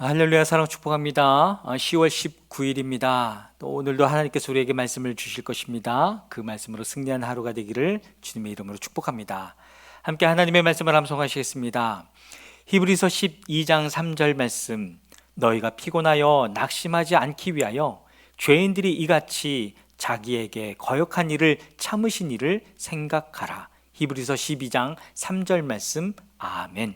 할렐루야, 사랑 축복합니다. 10월 19일입니다. 또 오늘도 하나님께서 우리에게 말씀을 주실 것입니다. 그 말씀으로 승리한 하루가 되기를 주님의 이름으로 축복합니다. 함께 하나님의 말씀을 암송하시겠습니다. 히브리서 12장 3절 말씀, 너희가 피곤하여 낙심하지 않기 위하여 죄인들이 이같이 자기에게 거역한 일을 참으신 일을 생각하라. 히브리서 12장 3절 말씀. 아멘.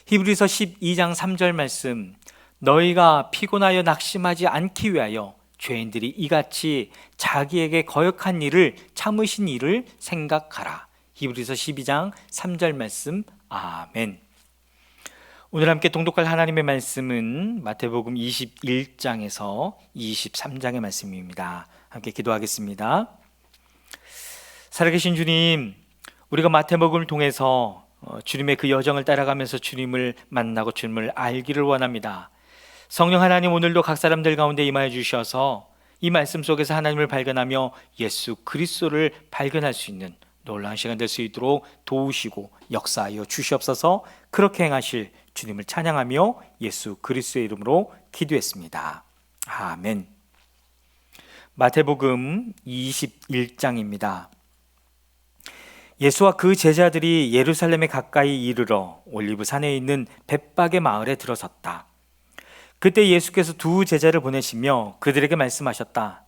히브리서 12장 3절 말씀, 너희가 피곤하여 낙심하지 않기 위하여 죄인들이 이같이 자기에게 거역한 일을 참으신 일을 생각하라. 히브리서 12장 3절 말씀. 아멘. 오늘 함께 동독할 하나님의 말씀은 마태복음 21장에서 23장의 말씀입니다. 함께 기도하겠습니다. 살아계신 주님, 우리가 마태복음을 통해서 주님의 그 여정을 따라가면서 주님을 만나고 주님을 알기를 원합니다. 성령 하나님, 오늘도 각 사람들 가운데 임하여 주셔서 이 말씀 속에서 하나님을 발견하며 예수 그리스도를 발견할 수 있는 놀라운 시간 될 수 있도록 도우시고 역사하여 주시옵소서. 그렇게 행하실 주님을 찬양하며 예수 그리스도의 이름으로 기도했습니다. 아멘. 마태복음 21장입니다. 예수와 그 제자들이 예루살렘에 가까이 이르러 올리브산에 있는 벳박의 마을에 들어섰다. 그때 예수께서 두 제자를 보내시며 그들에게 말씀하셨다.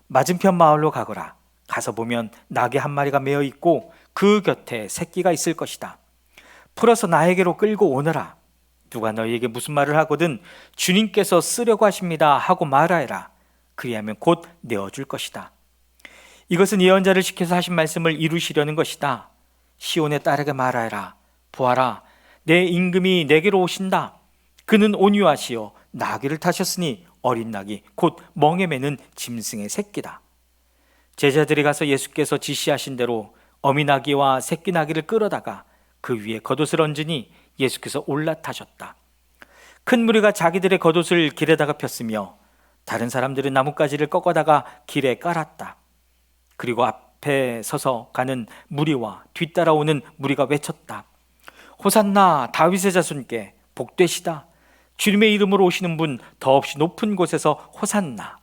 맞은편 마을로 가거라. 가서 보면 나귀 한 마리가 메어 있고 그 곁에 새끼가 있을 것이다. 풀어서 나에게로 끌고 오너라. 누가 너희에게 무슨 말을 하거든 주님께서 쓰려고 하십니다 하고 말하여라. 그리하면 곧 내어줄 것이다. 이것은 예언자를 시켜서 하신 말씀을 이루시려는 것이다. 시온의 딸에게 말하여라. 보아라, 내 임금이 내게로 오신다. 그는 온유하시어 나귀를 타셨으니 어린 나귀 곧 멍에 매는 짐승의 새끼다. 제자들이 가서 예수께서 지시하신 대로 어미 나귀와 새끼 나귀를 끌어다가 그 위에 겉옷을 얹으니 예수께서 올라타셨다. 큰 무리가 자기들의 겉옷을 길에다가 폈으며 다른 사람들은 나뭇가지를 꺾어다가 길에 깔았다. 그리고 앞에 서서 가는 무리와 뒤따라오는 무리가 외쳤다. 호산나 다윗의 자손께 복되시다. 주님의 이름으로 오시는 분 더없이 높은 곳에서 호산나.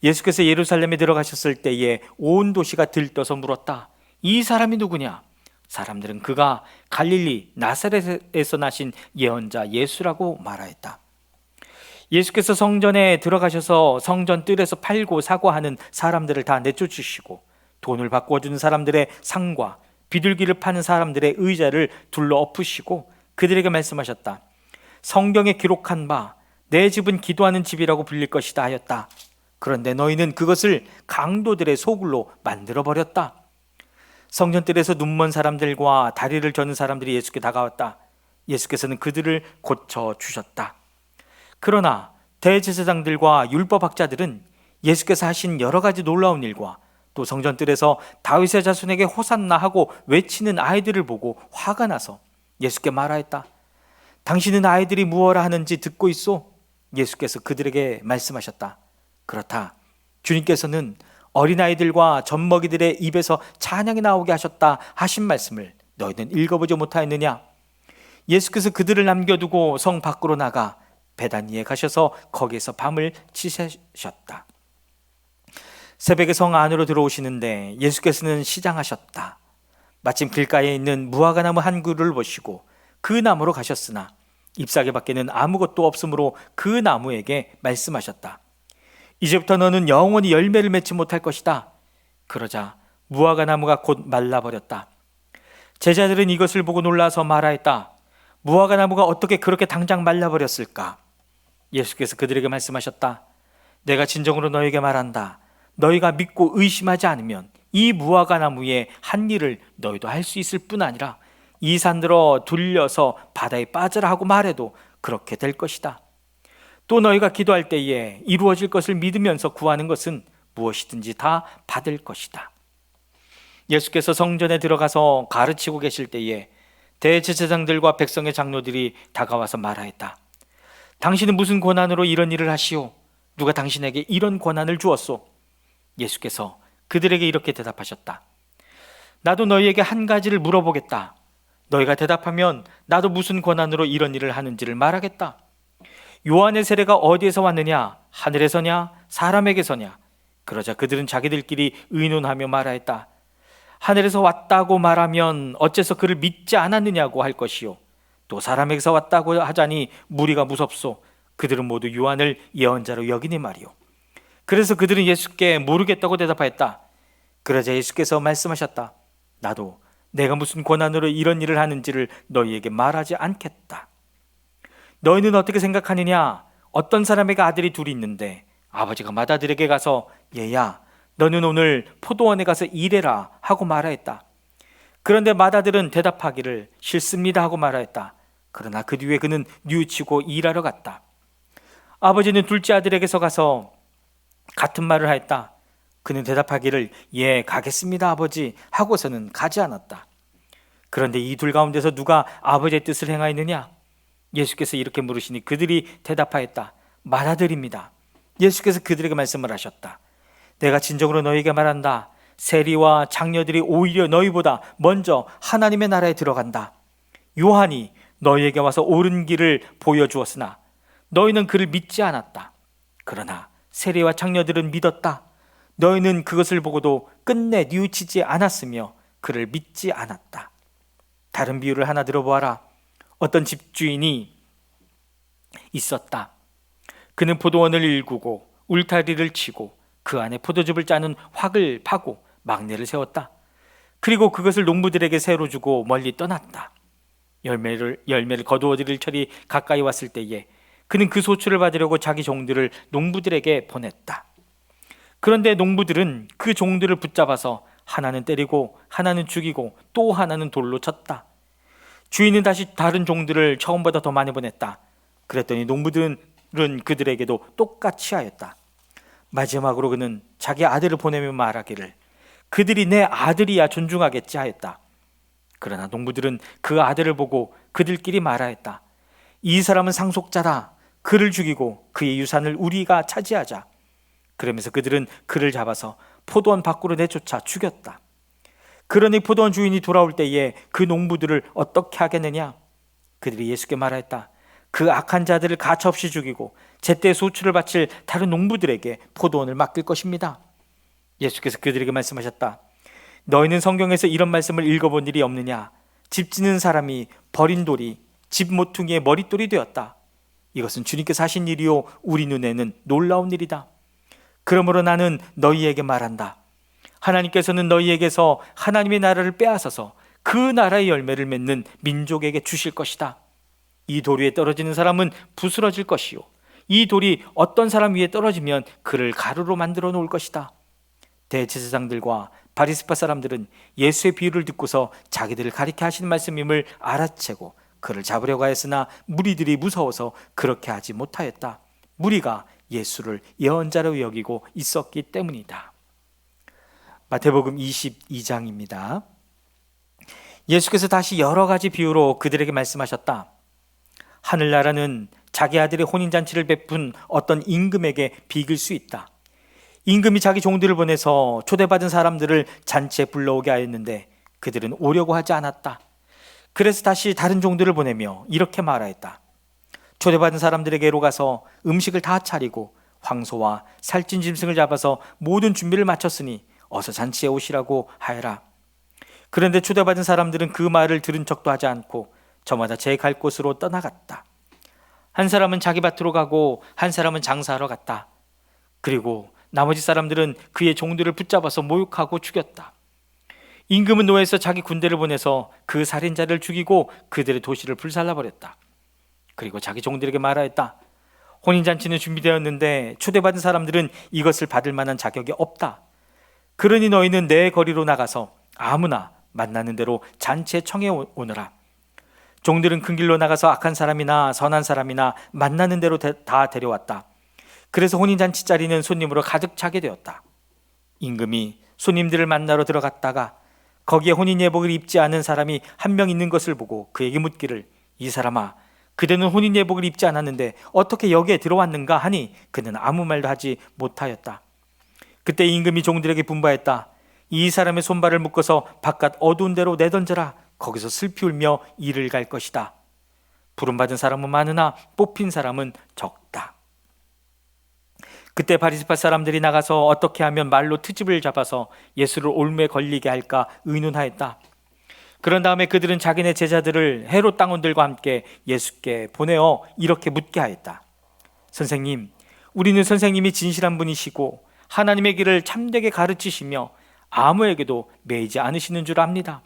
예수께서 예루살렘에 들어가셨을 때에 온 도시가 들떠서 물었다. 이 사람이 누구냐? 사람들은 그가 갈릴리 나사렛에서 나신 예언자 예수라고 말하였다. 예수께서 성전에 들어가셔서 성전 뜰에서 팔고 사고 하는 사람들을 다 내쫓으시고 돈을 바꿔주는 사람들의 상과 비둘기를 파는 사람들의 의자를 둘러 엎으시고 그들에게 말씀하셨다. 성경에 기록한 바 내 집은 기도하는 집이라고 불릴 것이다 하였다. 그런데 너희는 그것을 강도들의 소굴로 만들어버렸다. 성전 뜰에서 눈먼 사람들과 다리를 저는 사람들이 예수께 다가왔다. 예수께서는 그들을 고쳐주셨다. 그러나 대제사장들과 율법학자들은 예수께서 하신 여러 가지 놀라운 일과 또 성전뜰에서 다윗의 자손에게 호산나 하고 외치는 아이들을 보고 화가 나서 예수께 말하였다. 당신은 아이들이 무엇라 하는지 듣고 있소? 예수께서 그들에게 말씀하셨다. 그렇다. 주님께서는 어린아이들과 젖먹이들의 입에서 찬양이 나오게 하셨다 하신 말씀을 너희는 읽어보지 못하였느냐? 예수께서 그들을 남겨두고 성 밖으로 나가 베다니에 가셔서 거기에서 밤을 지새셨다. 새벽에 성 안으로 들어오시는데 예수께서는 시장하셨다. 마침 길가에 있는 무화과나무 한 그루를 보시고 그 나무로 가셨으나 잎사귀 밖에는 아무것도 없으므로 그 나무에게 말씀하셨다. 이제부터 너는 영원히 열매를 맺지 못할 것이다. 그러자 무화과나무가 곧 말라버렸다. 제자들은 이것을 보고 놀라서 말하였다. 무화과나무가 어떻게 그렇게 당장 말라버렸을까? 예수께서 그들에게 말씀하셨다. 내가 진정으로 너에게 말한다. 너희가 믿고 의심하지 않으면 이 무화과나무의 한 일을 너희도 할 수 있을 뿐 아니라 이 산들어 둘려서 바다에 빠져라 하고 말해도 그렇게 될 것이다. 또 너희가 기도할 때에 이루어질 것을 믿으면서 구하는 것은 무엇이든지 다 받을 것이다. 예수께서 성전에 들어가서 가르치고 계실 때에 대제사장들과 백성의 장로들이 다가와서 말하였다. 당신은 무슨 권한으로 이런 일을 하시오? 누가 당신에게 이런 권한을 주었소? 예수께서 그들에게 이렇게 대답하셨다. 나도 너희에게 한 가지를 물어보겠다. 너희가 대답하면 나도 무슨 권한으로 이런 일을 하는지를 말하겠다. 요한의 세례가 어디에서 왔느냐? 하늘에서냐? 사람에게서냐? 그러자 그들은 자기들끼리 의논하며 말하였다. 하늘에서 왔다고 말하면 어째서 그를 믿지 않았느냐고 할 것이요, 또 사람에게서 왔다고 하자니 무리가 무섭소. 그들은 모두 요한을 예언자로 여기니 말이요. 그래서 그들은 예수께 모르겠다고 대답하였다. 그러자 예수께서 말씀하셨다. 나도 내가 무슨 권한으로 이런 일을 하는지를 너희에게 말하지 않겠다. 너희는 어떻게 생각하느냐? 어떤 사람에게 아들이 둘이 있는데 아버지가 맏아들에게 가서 얘야, 너는 오늘 포도원에 가서 일해라 하고 말하였다. 그런데 맏아들은 대답하기를 싫습니다 하고 말하였다. 그러나 그 뒤에 그는 뉘우치고 일하러 갔다. 아버지는 둘째 아들에게서 가서 같은 말을 하였다. 그는 대답하기를 예, 가겠습니다 아버지 하고서는 가지 않았다. 그런데 이 둘 가운데서 누가 아버지의 뜻을 행하였느냐? 예수께서 이렇게 물으시니 그들이 대답하였다. 맏아들입니다. 예수께서 그들에게 말씀을 하셨다. 내가 진정으로 너희에게 말한다. 세리와 장녀들이 오히려 너희보다 먼저 하나님의 나라에 들어간다. 요한이 너희에게 와서 옳은 길을 보여주었으나 너희는 그를 믿지 않았다. 그러나 세리와 장녀들은 믿었다. 너희는 그것을 보고도 끝내 뉘우치지 않았으며 그를 믿지 않았다. 다른 비유를 하나 들어보아라. 어떤 집주인이 있었다. 그는 포도원을 일구고 울타리를 치고 그 안에 포도즙을 짜는 확을 파고 막내를 세웠다. 그리고 그것을 농부들에게 새로 주고 멀리 떠났다. 열매를 거두어 들일 철이 가까이 왔을 때에 그는 그 소출을 받으려고 자기 종들을 농부들에게 보냈다. 그런데 농부들은 그 종들을 붙잡아서 하나는 때리고 하나는 죽이고 또 하나는 돌로 쳤다. 주인은 다시 다른 종들을 처음보다 더 많이 보냈다. 그랬더니 농부들은 그들에게도 똑같이 하였다. 마지막으로 그는 자기 아들을 보내며 말하기를 그들이 내 아들이야 존중하겠지 하였다. 그러나 농부들은 그 아들을 보고 그들끼리 말하였다. 이 사람은 상속자다. 그를 죽이고 그의 유산을 우리가 차지하자. 그러면서 그들은 그를 잡아서 포도원 밖으로 내쫓아 죽였다. 그러니 포도원 주인이 돌아올 때에 그 농부들을 어떻게 하겠느냐? 그들이 예수께 말하였다. 그 악한 자들을 가차없이 죽이고 제때 소출을 바칠 다른 농부들에게 포도원을 맡길 것입니다. 예수께서 그들에게 말씀하셨다. 너희는 성경에서 이런 말씀을 읽어본 일이 없느냐? 집 짓는 사람이 버린 돌이 집 모퉁이의 머릿돌이 되었다. 이것은 주님께서 하신 일이요 우리 눈에는 놀라운 일이다. 그러므로 나는 너희에게 말한다. 하나님께서는 너희에게서 하나님의 나라를 빼앗아서 그 나라의 열매를 맺는 민족에게 주실 것이다. 이 돌 위에 떨어지는 사람은 부스러질 것이요 이 돌이 어떤 사람 위에 떨어지면 그를 가루로 만들어 놓을 것이다. 대제사장들과 바리새파 사람들은 예수의 비유를 듣고서 자기들을 가리켜 하시는 말씀임을 알아채고 그를 잡으려고 하였으나 무리들이 무서워서 그렇게 하지 못하였다. 무리가 예수를 예언자로 여기고 있었기 때문이다. 마태복음 22장입니다. 예수께서 다시 여러 가지 비유로 그들에게 말씀하셨다. 하늘나라는 자기 아들의 혼인잔치를 베푼 어떤 임금에게 비길 수 있다. 임금이 자기 종들을 보내서 초대받은 사람들을 잔치에 불러오게 하였는데 그들은 오려고 하지 않았다. 그래서 다시 다른 종들을 보내며 이렇게 말하였다. 초대받은 사람들에게로 가서 음식을 다 차리고 황소와 살찐 짐승을 잡아서 모든 준비를 마쳤으니 어서 잔치에 오시라고 하여라. 그런데 초대받은 사람들은 그 말을 들은 척도 하지 않고 저마다 제 갈 곳으로 떠나갔다. 한 사람은 자기 밭으로 가고 한 사람은 장사하러 갔다. 그리고 나머지 사람들은 그의 종들을 붙잡아서 모욕하고 죽였다. 임금은 노예에서 자기 군대를 보내서 그 살인자를 죽이고 그들의 도시를 불살라버렸다. 그리고 자기 종들에게 말하였다. 혼인잔치는 준비되었는데 초대받은 사람들은 이것을 받을 만한 자격이 없다. 그러니 너희는 내 거리로 나가서 아무나 만나는 대로 잔치에 청해 오너라. 종들은 큰 길로 나가서 악한 사람이나 선한 사람이나 만나는 대로 다 데려왔다. 그래서 혼인잔치 자리는 손님으로 가득 차게 되었다. 임금이 손님들을 만나러 들어갔다가 거기에 혼인 예복을 입지 않은 사람이 한 명 있는 것을 보고 그에게 묻기를 이 사람아, 그대는 혼인 예복을 입지 않았는데 어떻게 여기에 들어왔는가 하니 그는 아무 말도 하지 못하였다. 그때 임금이 종들에게 분부하였다. 이 사람의 손발을 묶어서 바깥 어두운 데로 내던져라. 거기서 슬피 울며 이를 갈 것이다. 부름받은 사람은 많으나 뽑힌 사람은 적다. 그때 바리새파 사람들이 나가서 어떻게 하면 말로 트집을 잡아서 예수를 올무에 걸리게 할까 의논하였다. 그런 다음에 그들은 자기네 제자들을 헤롯 당원들과 함께 예수께 보내어 이렇게 묻게 하였다. 선생님, 우리는 선생님이 진실한 분이시고 하나님의 길을 참되게 가르치시며 아무에게도 매이지 않으시는 줄 압니다.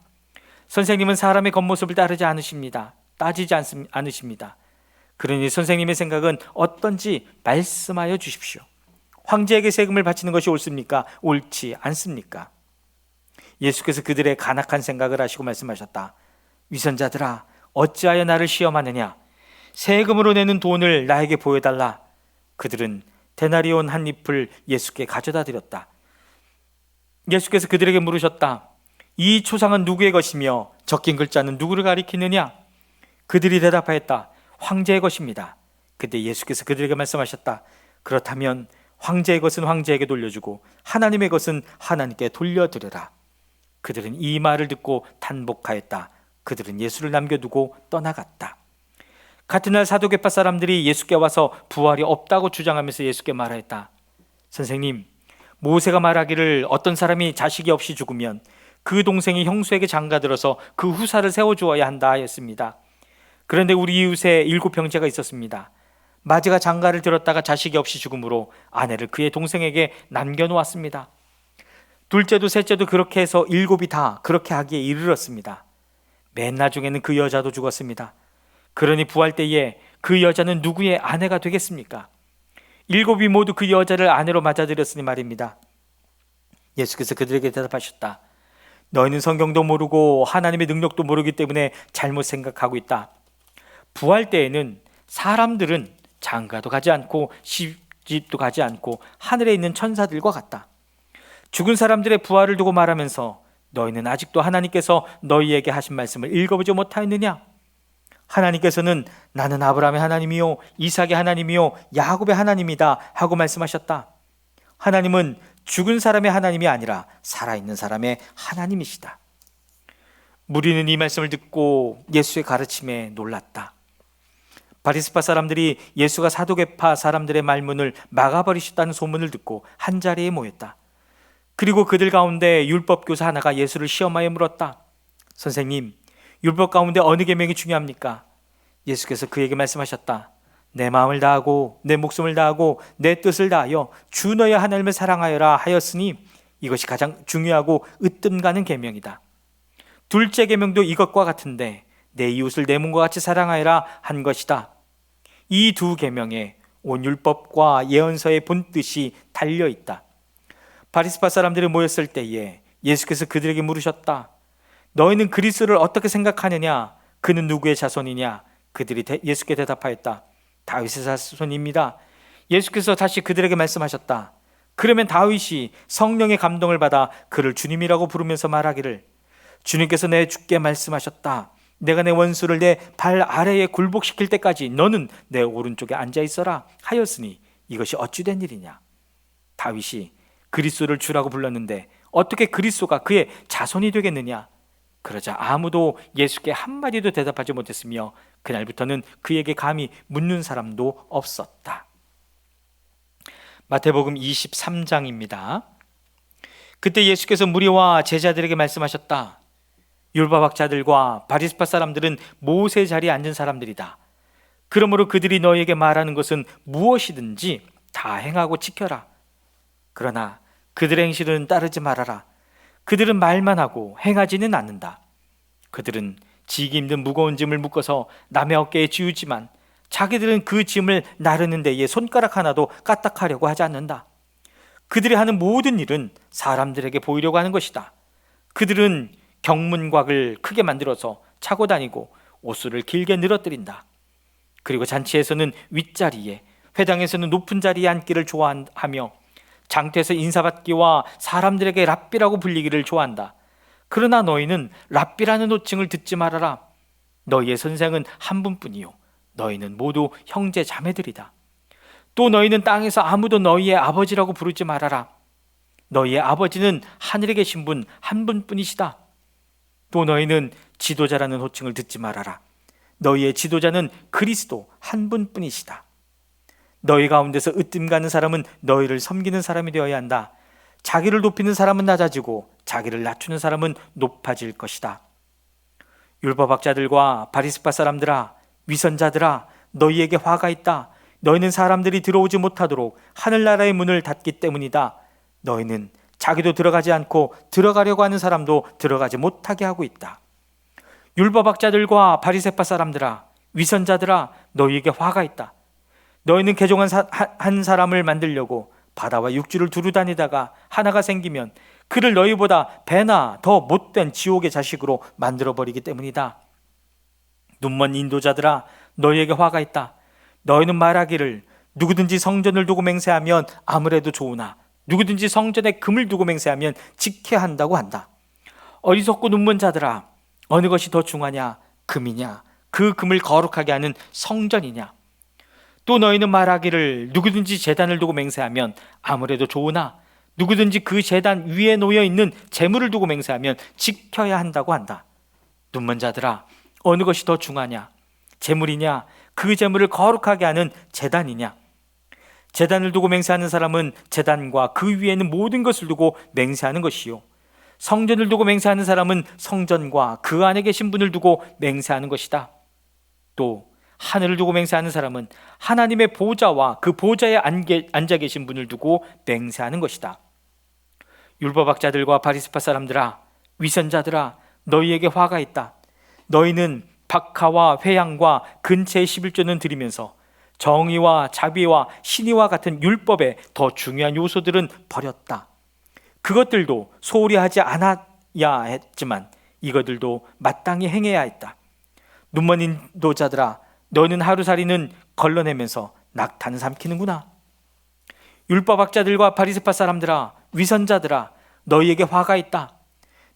선생님은 사람의 겉모습을 따르지 않으십니다. 따지지 않으십니다. 그러니 선생님의 생각은 어떤지 말씀하여 주십시오. 황제에게 세금을 바치는 것이 옳습니까? 옳지 않습니까? 예수께서 그들의 간악한 생각을 아시고 말씀하셨다. 위선자들아, 어찌하여 나를 시험하느냐? 세금으로 내는 돈을 나에게 보여달라. 그들은 데나리온 한 잎을 예수께 가져다 드렸다. 예수께서 그들에게 물으셨다. 이 초상은 누구의 것이며 적힌 글자는 누구를 가리키느냐? 그들이 대답하였다. 황제의 것입니다. 그때 예수께서 그들에게 말씀하셨다. 그렇다면 황제의 것은 황제에게 돌려주고 하나님의 것은 하나님께 돌려드려라. 그들은 이 말을 듣고 단복하였다. 그들은 예수를 남겨두고 떠나갔다. 같은 날 사두개파 사람들이 예수께 와서 부활이 없다고 주장하면서 예수께 말하였다. 선생님, 모세가 말하기를 어떤 사람이 자식이 없이 죽으면 그 동생이 형수에게 장가들어서 그 후사를 세워주어야 한다 하였습니다. 그런데 우리 이웃에 7 형제가 있었습니다. 마지가 장가를 들었다가 자식이 없이 죽음으로 아내를 그의 동생에게 남겨놓았습니다. 둘째도 셋째도 그렇게 해서 7이 다 그렇게 하기에 이르렀습니다. 맨 나중에는 그 여자도 죽었습니다. 그러니 부활 때에 그 여자는 누구의 아내가 되겠습니까? 7이 모두 그 여자를 아내로 맞아들였으니 말입니다. 예수께서 그들에게 대답하셨다. 너희는 성경도 모르고 하나님의 능력도 모르기 때문에 잘못 생각하고 있다. 부활 때에는 사람들은 장가도 가지 않고 시집도 가지 않고 하늘에 있는 천사들과 같다. 죽은 사람들의 부활을 두고 말하면서 너희는 아직도 하나님께서 너희에게 하신 말씀을 읽어보지 못하였느냐? 하나님께서는 나는 아브라함의 하나님이요 이삭의 하나님이요 야곱의 하나님이다 하고 말씀하셨다. 하나님은 죽은 사람의 하나님이 아니라 살아있는 사람의 하나님이시다. 무리는 이 말씀을 듣고 예수의 가르침에 놀랐다. 바리새파 사람들이 예수가 사두개파 사람들의 말문을 막아버리셨다는 소문을 듣고 한자리에 모였다. 그리고 그들 가운데 율법 교사 하나가 예수를 시험하여 물었다. 선생님, 율법 가운데 어느 계명이 중요합니까? 예수께서 그에게 말씀하셨다. 내 마음을 다하고 내 목숨을 다하고 내 뜻을 다하여 주 너의 하나님을 사랑하여라 하였으니 이것이 가장 중요하고 으뜸 가는 계명이다. 둘째 계명도 이것과 같은데 내 이웃을 내 몸과 같이 사랑하여라 한 것이다. 이 2 계명에 온 율법과 예언서의 본뜻이 달려있다. 바리새파 사람들이 모였을 때에 예수께서 그들에게 물으셨다. 너희는 그리스도를 어떻게 생각하느냐? 그는 누구의 자손이냐? 그들이 예수께 대답하였다. 다윗의 자손입니다. 예수께서 다시 그들에게 말씀하셨다. 그러면 다윗이 성령의 감동을 받아 그를 주님이라고 부르면서 말하기를 주님께서 내 주께 말씀하셨다. 내가 내 원수를 내 발 아래에 굴복시킬 때까지 너는 내 오른쪽에 앉아 있어라 하였으니 이것이 어찌 된 일이냐? 다윗이 그리스도를 주라고 불렀는데 어떻게 그리스도가 그의 자손이 되겠느냐? 그러자 아무도 예수께 한마디도 대답하지 못했으며 그날부터는 그에게 감히 묻는 사람도 없었다. 마태복음 23장입니다. 그때 예수께서 무리와 제자들에게 말씀하셨다. 율법학자들과 바리새파 사람들은 모세 자리에 앉은 사람들이다. 그러므로 그들이 너희에게 말하는 것은 무엇이든지 다 행하고 지켜라. 그러나 그들의 행실은 따르지 말아라. 그들은 말만 하고 행하지는 않는다. 그들은 지기 힘든 무거운 짐을 묶어서 남의 어깨에 지우지만 자기들은 그 짐을 나르는 데에 손가락 하나도 까딱하려고 하지 않는다. 그들이 하는 모든 일은 사람들에게 보이려고 하는 것이다. 그들은 경문곽을 크게 만들어서 차고 다니고 옷수를 길게 늘어뜨린다. 그리고 잔치에서는 윗자리에, 회당에서는 높은 자리에 앉기를 좋아하며 장터에서 인사받기와 사람들에게 랍비라고 불리기를 좋아한다. 그러나 너희는 랍비라는 호칭을 듣지 말아라. 너희의 선생은 한 분뿐이요 너희는 모두 형제 자매들이다. 또 너희는 땅에서 아무도 너희의 아버지라고 부르지 말아라. 너희의 아버지는 하늘에 계신 분 한 분뿐이시다. 또 너희는 지도자라는 호칭을 듣지 말아라. 너희의 지도자는 그리스도 한 분뿐이시다. 너희 가운데서 으뜸 가는 사람은 너희를 섬기는 사람이 되어야 한다. 자기를 높이는 사람은 낮아지고 자기를 낮추는 사람은 높아질 것이다. 율법학자들과 바리새파 사람들아, 위선자들아, 너희에게 화가 있다. 너희는 사람들이 들어오지 못하도록 하늘나라의 문을 닫기 때문이다. 너희는 자기도 들어가지 않고 들어가려고 하는 사람도 들어가지 못하게 하고 있다. 율법학자들과 바리새파 사람들아, 위선자들아, 너희에게 화가 있다. 너희는 개종한 한 사람을 만들려고 바다와 육지를 두루 다니다가 하나가 생기면 그를 너희보다 배나 더 못된 지옥의 자식으로 만들어버리기 때문이다. 눈먼 인도자들아, 너희에게 화가 있다. 너희는 말하기를 누구든지 성전을 두고 맹세하면 아무래도 좋으나 누구든지 성전에 금을 두고 맹세하면 지켜야 한다고 한다. 어리석고 눈먼 자들아, 어느 것이 더 중하냐? 금이냐? 그 금을 거룩하게 하는 성전이냐? 또 너희는 말하기를 누구든지 제단을 두고 맹세하면 아무래도 좋으나 누구든지 그 제단 위에 놓여 있는 재물을 두고 맹세하면 지켜야 한다고 한다. 눈먼 자들아, 어느 것이 더 중하냐? 재물이냐? 그 재물을 거룩하게 하는 제단이냐? 제단을 두고 맹세하는 사람은 제단과 그 위에 있는 모든 것을 두고 맹세하는 것이요, 성전을 두고 맹세하는 사람은 성전과 그 안에 계신 분을 두고 맹세하는 것이다. 또 하늘을 두고 맹세하는 사람은 하나님의 보좌와 그 보좌에 앉아 계신 분을 두고 맹세하는 것이다. 율법학자들과 바리새파 사람들아, 위선자들아, 너희에게 화가 있다. 너희는 박하와 회양과 근체의 11조는 드리면서 정의와 자비와 신의와 같은 율법의 더 중요한 요소들은 버렸다. 그것들도 소홀히 하지 않아야 했지만 이것들도 마땅히 행해야 했다. 눈먼 인도자들아, 너는 하루살이는 걸러내면서 낙타는 삼키는구나. 율법학자들과 바리새파 사람들아, 위선자들아, 너희에게 화가 있다.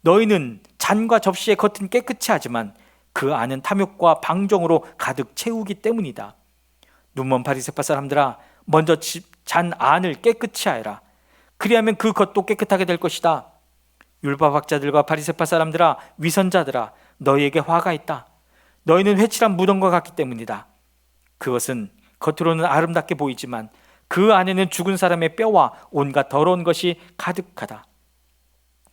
너희는 잔과 접시의 겉은 깨끗이 하지만 그 안은 탐욕과 방종으로 가득 채우기 때문이다. 눈먼 바리새파 사람들아, 먼저 잔 안을 깨끗이 하여라. 그리하면 그 겉도 깨끗하게 될 것이다. 율법학자들과 바리새파 사람들아, 위선자들아, 너희에게 화가 있다. 너희는 회칠한 무덤과 같기 때문이다. 그것은 겉으로는 아름답게 보이지만 그 안에는 죽은 사람의 뼈와 온갖 더러운 것이 가득하다.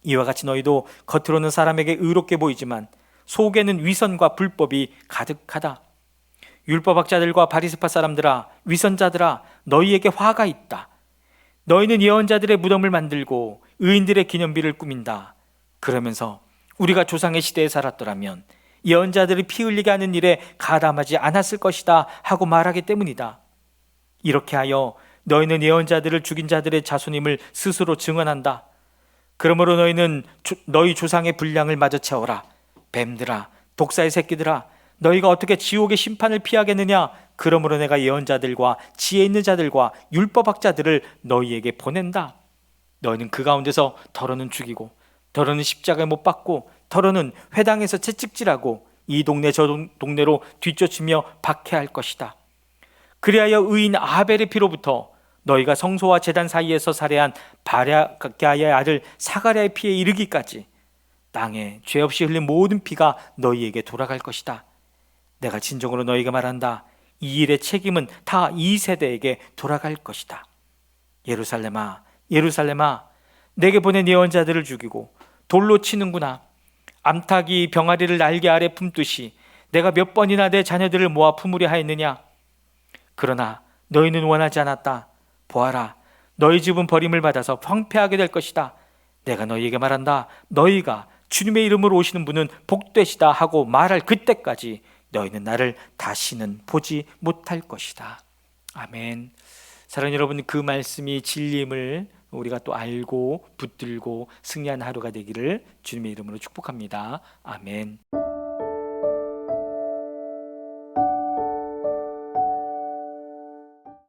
이와 같이 너희도 겉으로는 사람에게 의롭게 보이지만 속에는 위선과 불법이 가득하다. 율법학자들과 바리새파 사람들아, 위선자들아, 너희에게 화가 있다. 너희는 예언자들의 무덤을 만들고 의인들의 기념비를 꾸민다. 그러면서 우리가 조상의 시대에 살았더라면 예언자들이 피 흘리게 하는 일에 가담하지 않았을 것이다 하고 말하기 때문이다. 이렇게 하여 너희는 예언자들을 죽인 자들의 자손임을 스스로 증언한다. 그러므로 너희는 너희 조상의 분량을 마저 채워라. 뱀들아, 독사의 새끼들아, 너희가 어떻게 지옥의 심판을 피하겠느냐? 그러므로 내가 예언자들과 지혜 있는 자들과 율법학자들을 너희에게 보낸다. 너희는 그 가운데서 더러는 죽이고 더러는 십자가에 못 박고 더러는 회당에서 채찍질하고 이 동네 저 동네로 뒤쫓으며 박해할 것이다. 그리하여 의인 아벨의 피로부터 너희가 성소와 제단 사이에서 살해한 바랴가의 아들 사가랴의 피에 이르기까지 땅에 죄 없이 흘린 모든 피가 너희에게 돌아갈 것이다. 내가 진정으로 너희에게 말한다. 이 일의 책임은 다 이 세대에게 돌아갈 것이다. 예루살렘아, 예루살렘아, 내게 보낸 예언자들을 죽이고 돌로 치는구나. 암탉이 병아리를 날개 아래 품듯이 내가 몇 번이나 내 자녀들을 모아 품으려 하였느냐? 그러나 너희는 원하지 않았다. 보아라, 너희 집은 버림을 받아서 황폐하게 될 것이다. 내가 너희에게 말한다. 너희가 주님의 이름으로 오시는 분은 복되시다 하고 말할 그때까지 너희는 나를 다시는 보지 못할 것이다. 아멘. 사랑하는 여러분, 그 말씀이 진리임을 우리가 또 알고 붙들고 승리하는 하루가 되기를 주님의 이름으로 축복합니다. 아멘.